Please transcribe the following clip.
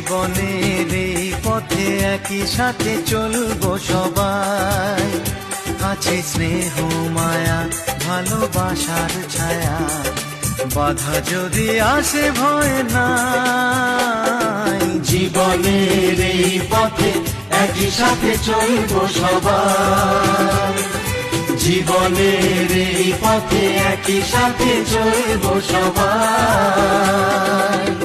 জীবনের এই পথে একই সাথে চলবো সবাই। আছে স্নেহ মায়া ভালোবাসার ছায়া, বাধা যদি আসে ভয় নাই। জীবনের এই পথে একই সাথে চলবো সবাই। জীবনের এই পথে একই সাথে চলবো সবাই।